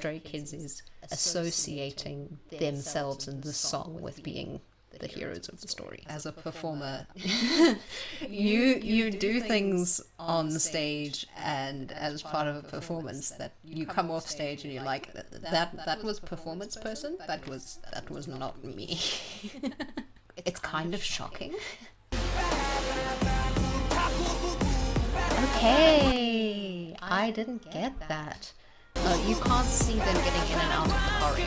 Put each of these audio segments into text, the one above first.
Stray Kids is associating themselves in the song with being the heroes of the story. As a performer, you do things on stage, and as part of a performance that you come off stage and you're like, that was performance person, that was not me. It's kind of shocking. Okay, I didn't get that. You can't see them getting in and out of the choreo.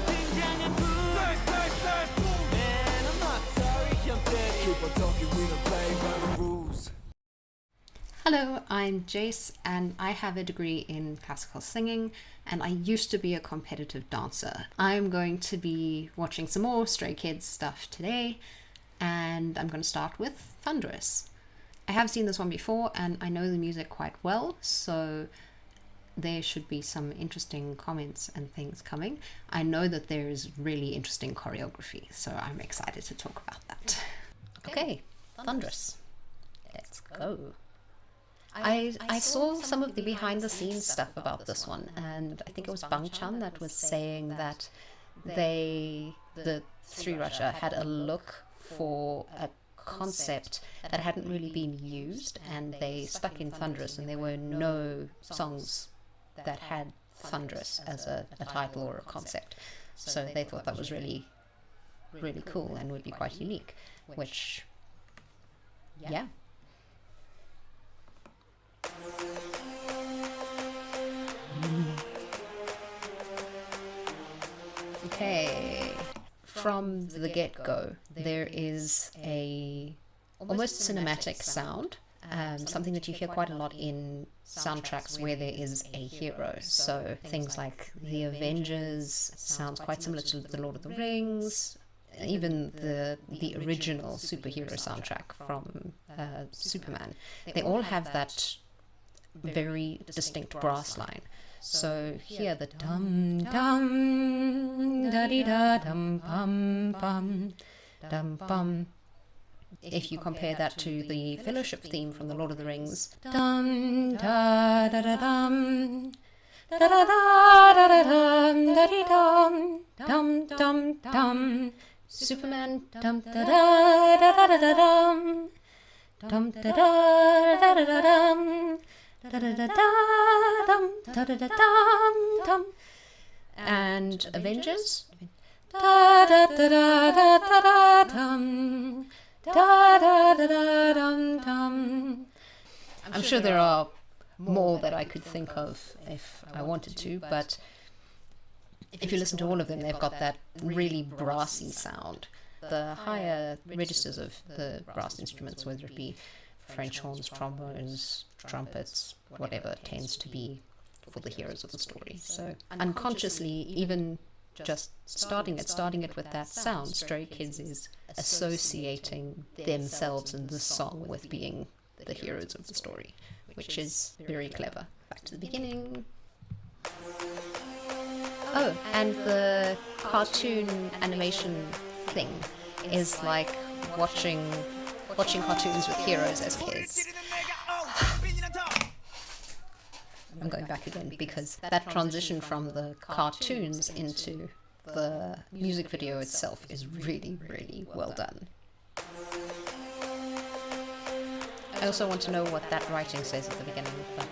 Hello, I'm Jace and I have a degree in classical singing and I used to be a competitive dancer. I'm going to be watching some more Stray Kids stuff today and I'm going to start with Thunderous. I have seen this one before and I know the music quite well, so there should be some interesting comments and things coming. I know that there is really interesting choreography, so I'm excited to talk about that. Okay, Thunderous. Let's go. I saw some of the behind the scenes stuff about this one, and I think it was Bang Chan that was saying that the Three Russia had a look for a concept that hadn't really been used, and they stuck in Thunderous, and there were no songs that had Thunderous as a title or a concept. So they thought that was really, really cool and would be quite unique, which, yeah. Okay, from the get-go, there is a almost cinematic sound, something that you hear quite a lot in soundtracks where there is a hero. So things like The Avengers sounds quite similar to The Lord of the Rings, even the original superhero soundtrack from Superman. They all have that very distinct brass line. So here the dum dum da di da dum bum bum dum bum. If you compare that to the Fellowship theme from The Lord of the Rings, dum da da da dum da da da da da dum da di dum dum dum. Superman dum da da da da da dum dum da da da da da dum da da da da dum da da da dum dum. And Avengers da da da da da da da dum da da da da dum dum. I'm sure there are more that I could think of if I wanted to, but if you listen to all of them, they've got that really brassy sound. The higher registers of the brass instruments, whether it be French horns, trombones, trumpets, whatever, tends to be for the heroes of the story. So unconsciously, even just starting it with that sound, Stray Kids is associating themselves in the song with being the heroes of the story, which is very clever. Back to the beginning. Oh, and the cartoon animation thing is like watching cartoons with heroes as kids. I'm going back again because that transition from the cartoons into the music video itself is really, really well done. I also want to know what that writing says at the beginning, but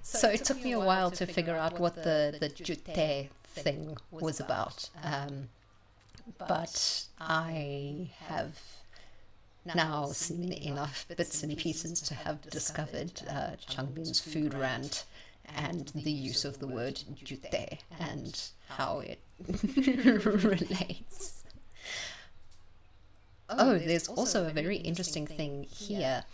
so it took me a while to figure out what the jute thing was about, but I have now seen enough bits and pieces to have discovered Changbin's food rant and the use of the word jute and how it relates. Oh, there's also a very interesting thing here.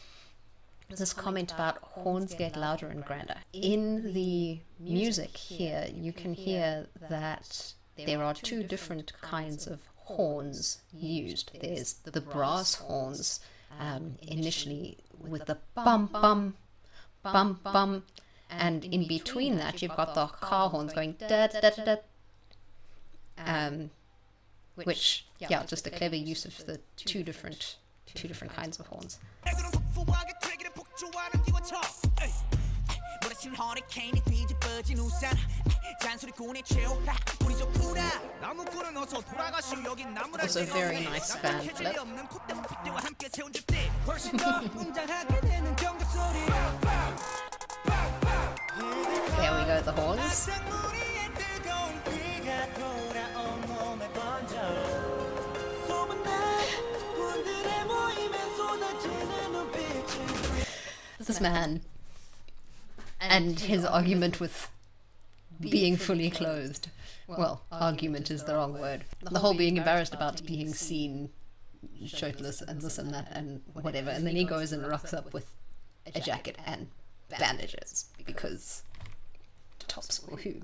This comment about horns get louder and grander. In the music here, you can hear that there are two different kinds of horns used. There's the brass horns, initially with the bum bum bum bum, and in between that you've got the car horns going da da da da, which just a clever use of the two different kinds of horns. Also very nice fan flip. There we go, the horns. This man and his argument with being fully clothed. Well, argument is the wrong word. The whole being embarrassed about being seen shirtless and this and that and whatever, and then he goes and rocks up with a jacket and bandages because tops for who?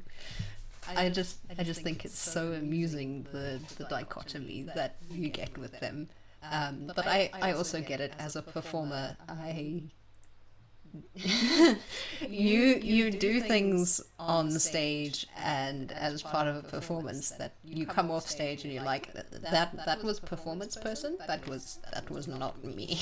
I just think it's so amusing, the dichotomy that you get with them. But I also get it as a performer. You do things on stage and as part of a performance that you come off stage and you're like, that was performance person, that was not me.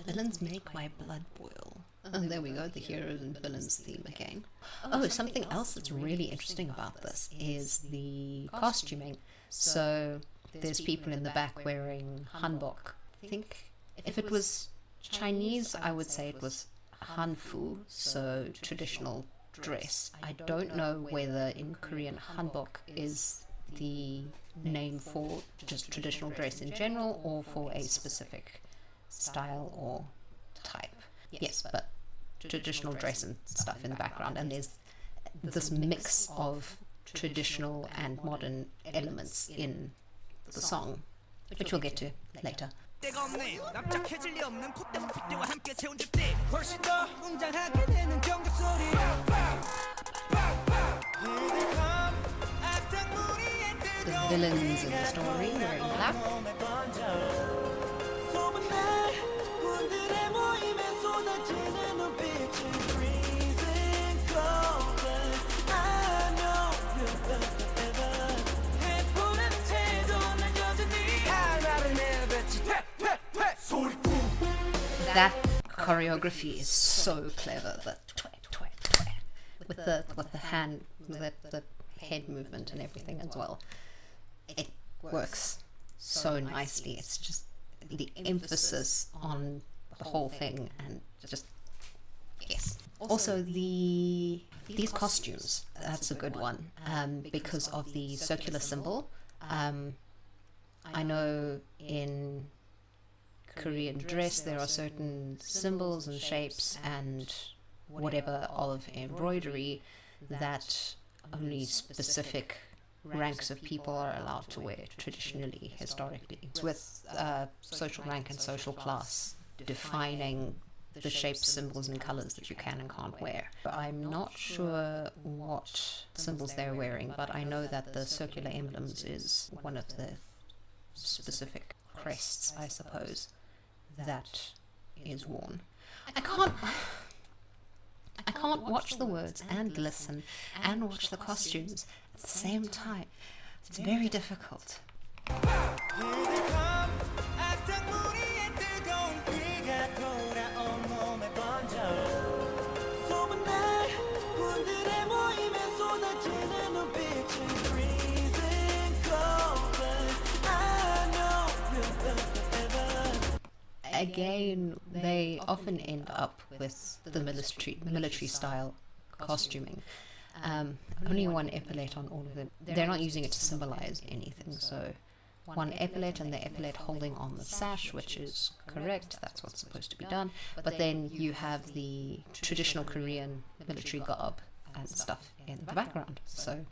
Villains make my blood boil. And there we go, the heroes and villains theme again. Oh, something else that's really interesting about this is the costuming. So there's people in the back wearing hanbok. I think if it was Chinese, I would say it was hanfu, so traditional dress. I don't know whether in Korean hanbok is the name for just traditional dress in general or for a specific style or type. Yes, but traditional dress and stuff in the background, and there's this mix of traditional and modern elements in the song, which we'll get to later. The villains in the story wearing black. That choreography is so clever. The with the hand, the head movement and everything as well. It works so nicely. It's just the emphasis on the whole thing, and just yes. Also these costumes. That's a good one because of the circular symbol. I know in Korean dress there are certain symbols and shapes and whatever of embroidery that only specific ranks of people are allowed to wear traditionally, historically. It's with social rank and social class defining the shapes, symbols and colors that you can and can't wear. I'm not sure what symbols they're wearing, but I know that the circular emblems is one of the specific crests, I suppose, that is worn. I can't watch the words and listen and watch the costumes at the same time. It's very difficult. Again, they often end up with the military style costuming. Only one epaulette on all of them. They're not using it to symbolize anything, so one epaulette and the epaulette holding on the sash, which is correct, that's what's supposed to be done. But then you have the traditional Korean military garb and stuff in the background. So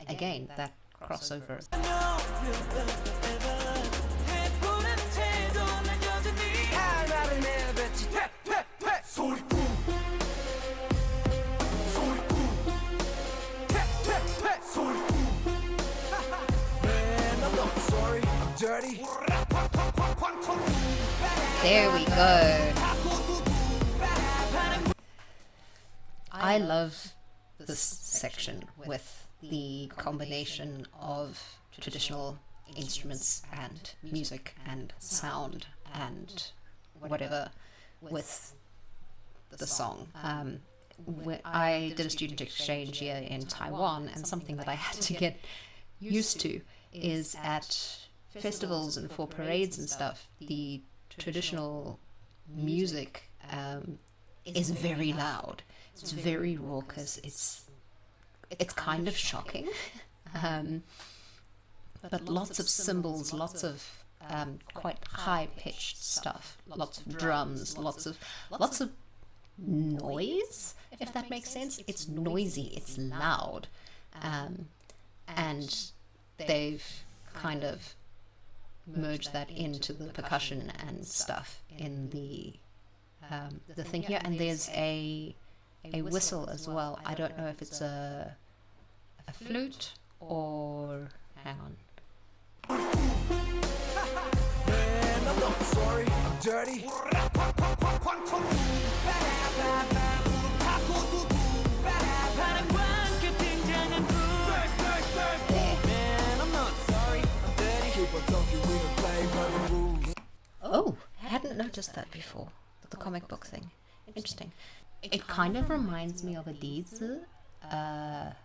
again, that crossover. There we go. I love this section with the combination of traditional instruments and music and sound and whatever with the song. I did a student exchange year in Taiwan, and something that I had to get used to is at festivals and for parades and stuff, the traditional music is very loud. It's very raucous. It's kind of shocking, but lots of cymbals, lots of quite high-pitched stuff, lots of drums, lots of noise, if that makes sense. It's noisy, it's loud, and they've kind of merged that into the percussion and stuff in the thing here. And there's a whistle as well. I don't know if it's a flute or, hang on. Man, I'm not sorry, I'm dirty. Oh, I hadn't noticed that before. The comic book thing. Interesting. It kind of reminds me of a dizi, a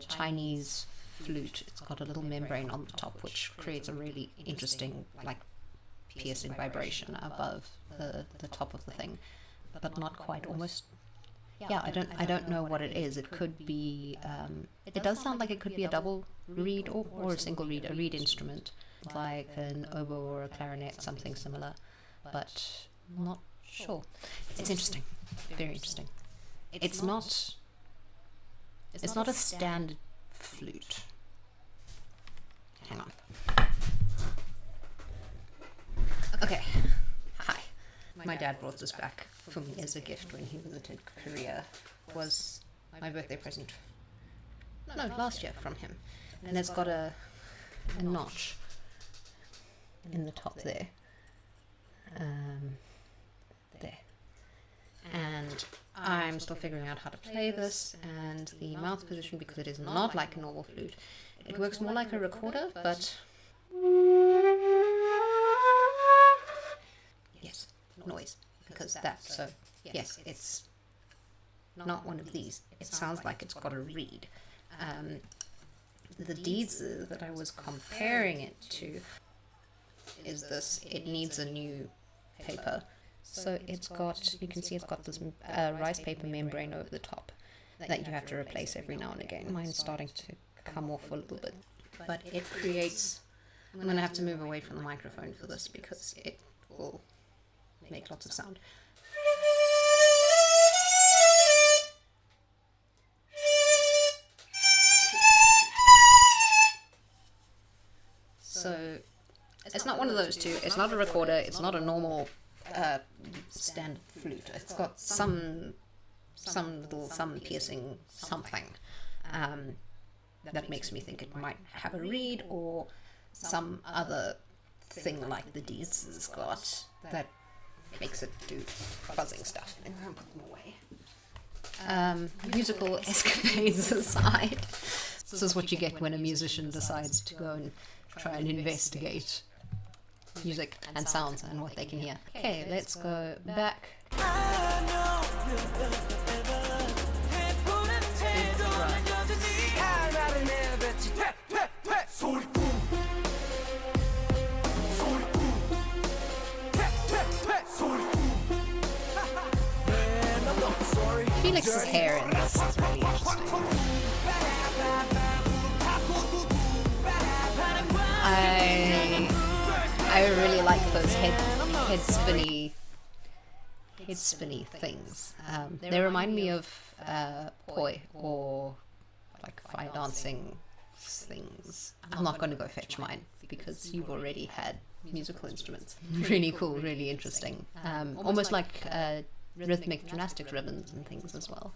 Chinese flute. It's got a little membrane on the top which creates a really interesting, like, piercing vibration above the top of the thing, but not quite. Almost, yeah. I don't know what it is. It could be. It does sound like it could be a double reed or a single reed, a reed instrument, like an oboe or a clarinet, something similar, but not sure. It's interesting, very interesting. It's not a standard flute. Hang on. Okay. Hi. My dad brought this back for me as a gift when he visited Korea. It was my birthday present. No, last year from him. And it's got a notch in the top there. There. And I'm still figuring out how to play this, and the mouth position, because it is not like a normal flute. It works more like a recorder, but yes, noise, because that's so, yes, it's not one of these. It sounds like it's got a reed. The dizi that I was comparing it to is this. It needs a new paper. So it's got, you can see it's got this rice paper membrane over the top that you have to replace every now and again. Mine's starting to come off a little bit, but it creates, I'm going to have to move away from the microphone for this because it will make lots of sound. So it's not one of those two. It's not a recorder. It's not a normal standard flute. It's got some piercing something that makes me think it might have a reed or some other thing like the dizi's got that makes it do buzzing stuff. I'm going to put them away. Musical escapades aside, this is what you get when a musician decides to go and try and investigate music and sounds and what they can hear. Okay, let's go back. Felix's hair in this is really interesting. I really like those head spinny things. They remind me of poi or like fire dancing things. I'm not going to go fetch mine because you've already had musical instruments. Really cool, really interesting. Almost like rhythmic gymnastics ribbons and things as well.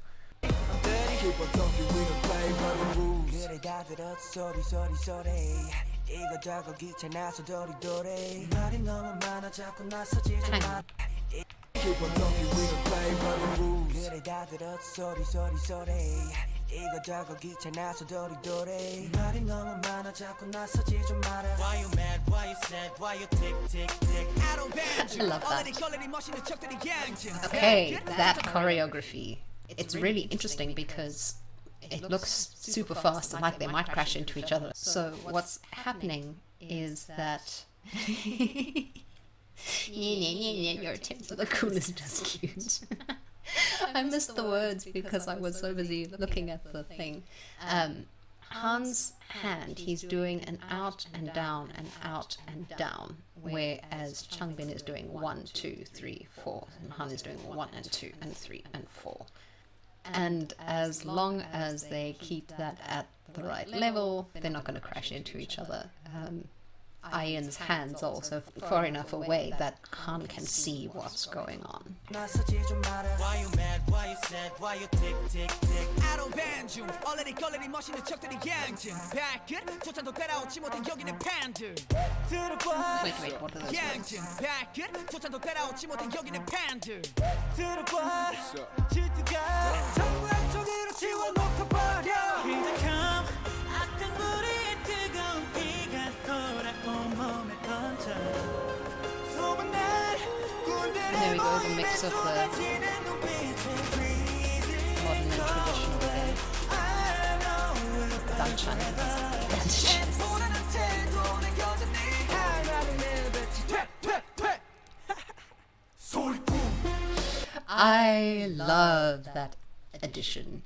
이거 저거 귀찮아서 도리도리 말이 너무 많아 자꾸 나서지 좀 마. Keep on talking, we don't play by the rules. 그래 다 들었어 소리 이거 저거 귀찮아서 도리도리 말이 너무 많아 자꾸 나서지 좀 마라. Why you mad, why you sad, why you tick tick tick. I don't ban you. I love that. Okay, that choreography. It's really interesting because it looks super fast and like they might crash into each other. So what's happening is that your attempts at the cool is just cute. I missed the words because I was so busy looking at the thing. Han's hand, he's doing an out and down and out and down, whereas Changbin is doing 1, 2, 3, 4, and Han is doing 1 and 2 and 3 and 4. And as long as they keep that at the right level, they're not going to crash into each other. Ian's hands are also far enough away that Han can see what's going on. Why you mad, why you sad, why you tick tick tick. I don't ban you. 얼레리 걸레리 멋있는 척들이 양진. 발끝 조찬도 따라오지 못한 여기는 팬들. 들어봐. Wait, what are those words? 양진. 발끝 조찬도 따라오지 못한 여기는 팬들. 들어봐. 질투가 정말 쪽으로 지워놓고 버려. 기대감 악당물이 뜨거운 비가 돌아온 몸에 던져. 수많은 날 군대를 There we go, the mix of the modern and traditional there. I love that addition,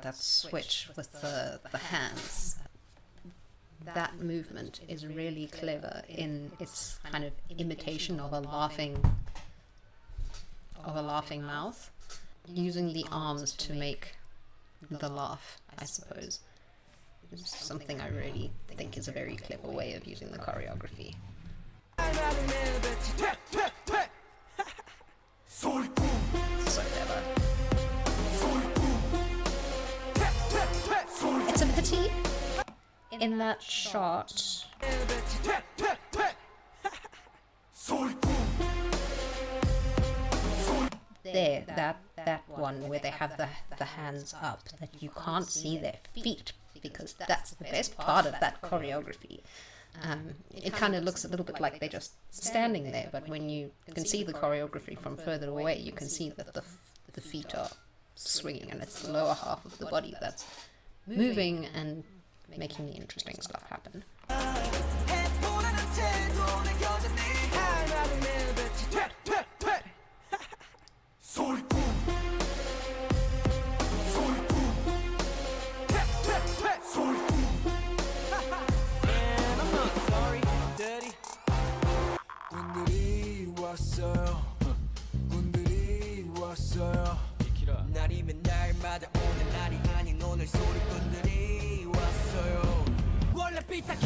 that switch with the hands. That movement is really clever in its kind of imitation of a laughing mouth, using the arms to make the laugh, I suppose. It's something I really think is a very clever way of using the choreography. So clever. It's a pity in that shot there, that one where they have the hands up, that you can't see their feet, because that's the best part of that choreography. It kind of looks a little bit like they're just standing there, but when you can see the choreography from further away, you can see that the feet are swinging, and it's the lower half of the body that's moving and making the interesting stuff happen.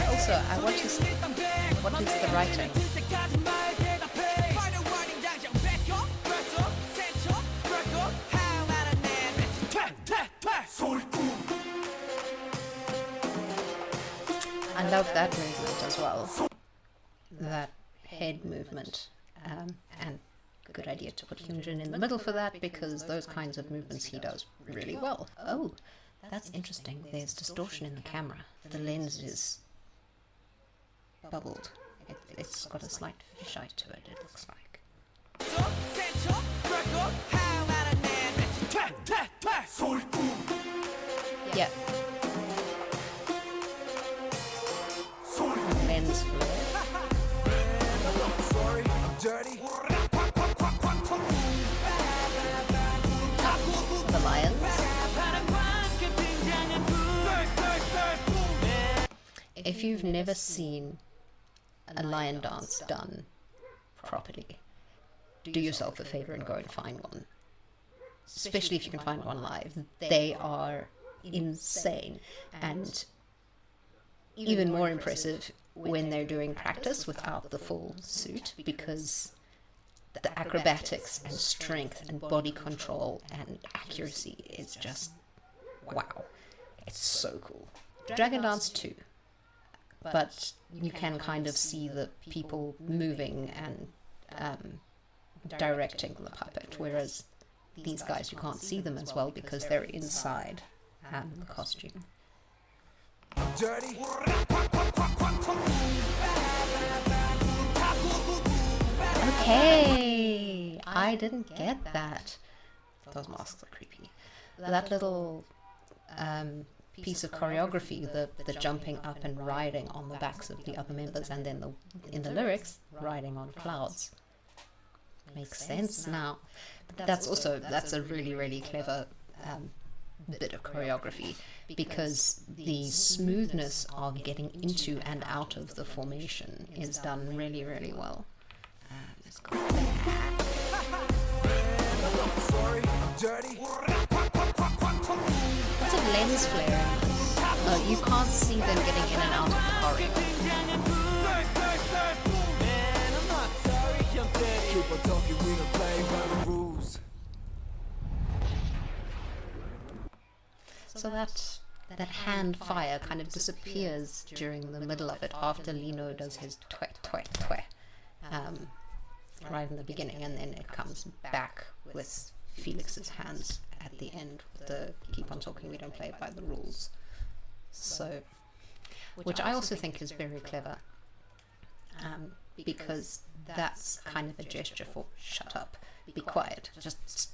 Also, what is the writing? I love that movement as well. That head movement. And good idea to put Hyunjin in the middle for that, because those kinds of movements he does really well. Oh, that's interesting. There's distortion in the camera. The lens is bubbled. It's got a slight fisheye to it, it looks like. Yeah. Lens flare. The lions. If you've never seen a lion dance done properly, do yourself a favor and go and find one. Especially if you can find one live. They are insane, and even more impressive when they're doing practice without the full suit, because the acrobatics and strength and body control and accuracy is just wow. It's so cool. Dragon Dance 2. but you can kind of see the people moving and directing the puppet, whereas these guys, you can't see them as well because they're inside the costume. Dirty. Okay, I didn't get that. Those masks are creepy. That little piece of choreography, the jumping up and riding on the backs of the other members, and then in the lyrics, riding on clouds. Makes sense now. But that's a really, really clever bit of choreography, because the smoothness of getting into and out of the formation is done really, really well. Let's go back. Sorry, dirty. What's a lens flare in this? Oh, you can't see them getting in and out of the corridor. Keep on talking, we don't play by the rules. So that hand fire kind of disappears during the middle of it after Lino does his twet twet twet right in the beginning, and then it comes back with Felix's hands at the end with the keep on talking, we don't play by the rules. So, which I also think is very clever, because that's kind of a gesture for shut up, be quiet, just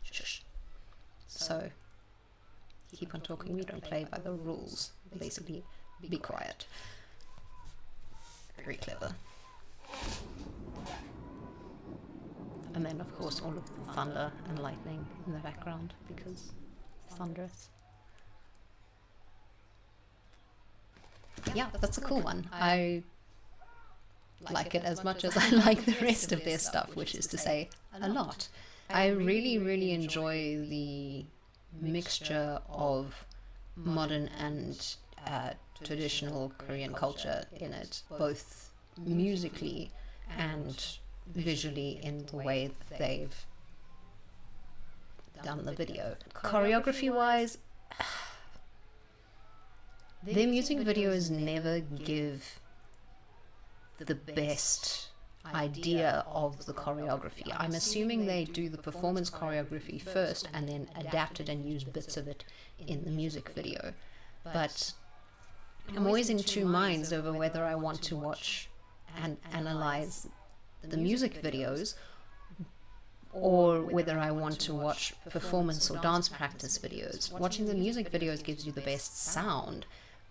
shush. So, keep on talking, we don't play by the rules. Basically, be quiet. Very clever. And then, of course, all of the thunder and lightning in the background, because Thunderous. Yeah, that's a cool one. I like it as much as I like the rest of their stuff, which is to say, a lot. I really, really enjoy the mixture of modern and traditional Korean culture in it, both musically and visually in the way that they've done the video. Choreography-wise, their music videos never give the best idea of the choreography. I'm assuming they do the performance choreography first and then adapt it and use bits of it in the music video. But I'm always in two minds over whether I want to watch and analyze the music videos or whether I want to watch performance or dance practice videos. Watching the music videos gives you the best sound,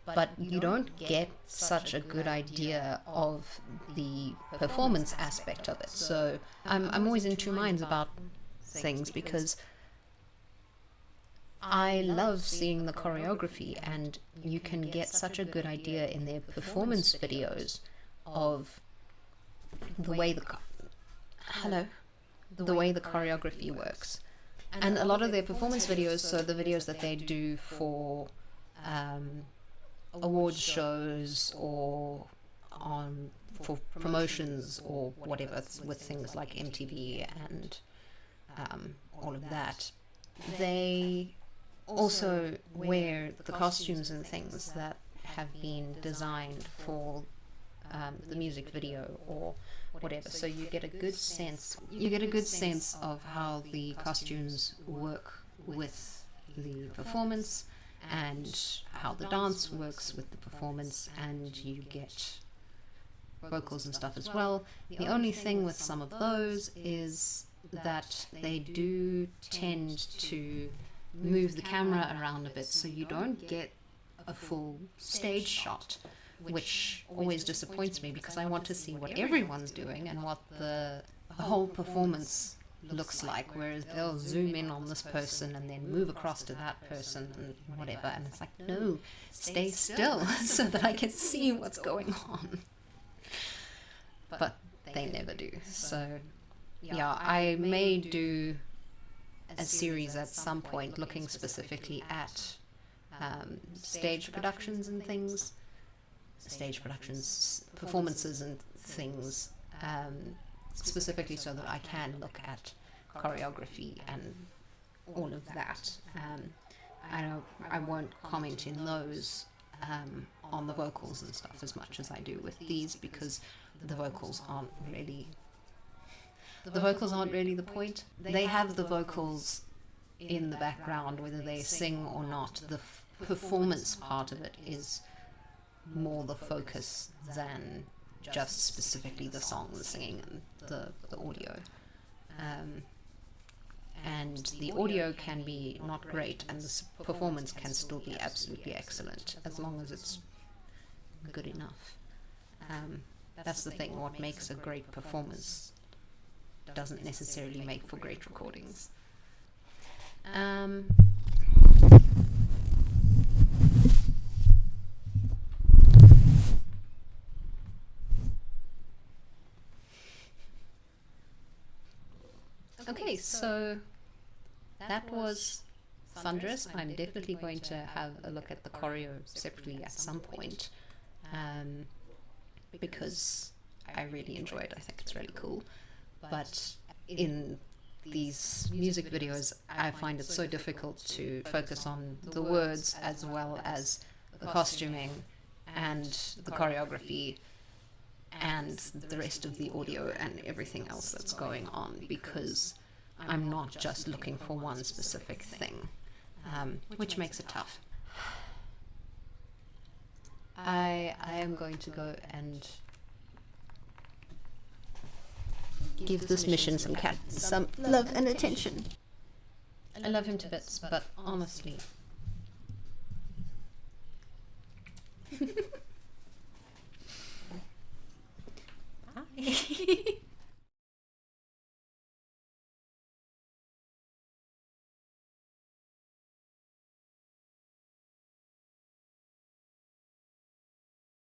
but you don't get such a good idea of the performance aspect of it. So I'm always in two minds about things, because I love seeing the choreography, and you can get such a good idea in their performance videos of the way the choreography works. And a lot of their performance videos, so the videos that they do for awards shows or for promotions or whatever, with things like MTV and all of that, they also wear the costumes and things that have been designed for the music video or whatever. So you get a good sense of how the costumes work with the performance, and how the dance works with the performance, and you get vocals and stuff as well. The only thing with some of those is that they do tend to move the camera around a bit, so you don't get a full stage shot, which always disappoints me, because I want to see what everyone's doing and what the whole performance looks like, whereas they'll zoom in on this person and then move across to that person and whatever, and it's like, no, stay still so that I can see what's going on. But they never do. So yeah, I may do a series at some point looking specifically at stage productions and things, performances and things, specifically so that I can look at choreography and all of that. I won't comment in those on the vocals and stuff as much as I do with these, because the vocals aren't really the point. They have the vocals in the background whether they sing or not. The performance part of it is more the focus than just specifically the song, the singing, and the audio. And the audio can be not great, and the performance can still be absolutely excellent as long as it's good enough. That's the thing. What makes a great performance doesn't necessarily make for great recordings. Okay, so that was Thunderous. I'm definitely going to have a look at the choreo separately at some point, because I really enjoy it. I think it's really cool. But in these music videos, I find it so difficult to focus on the words as well as the costuming and the choreography and the rest of the audio and everything else that's going on, because I'm not just looking for one specific thing, which makes it tough. I am going to go and give this mission some love and attention. I love him to bits, but honestly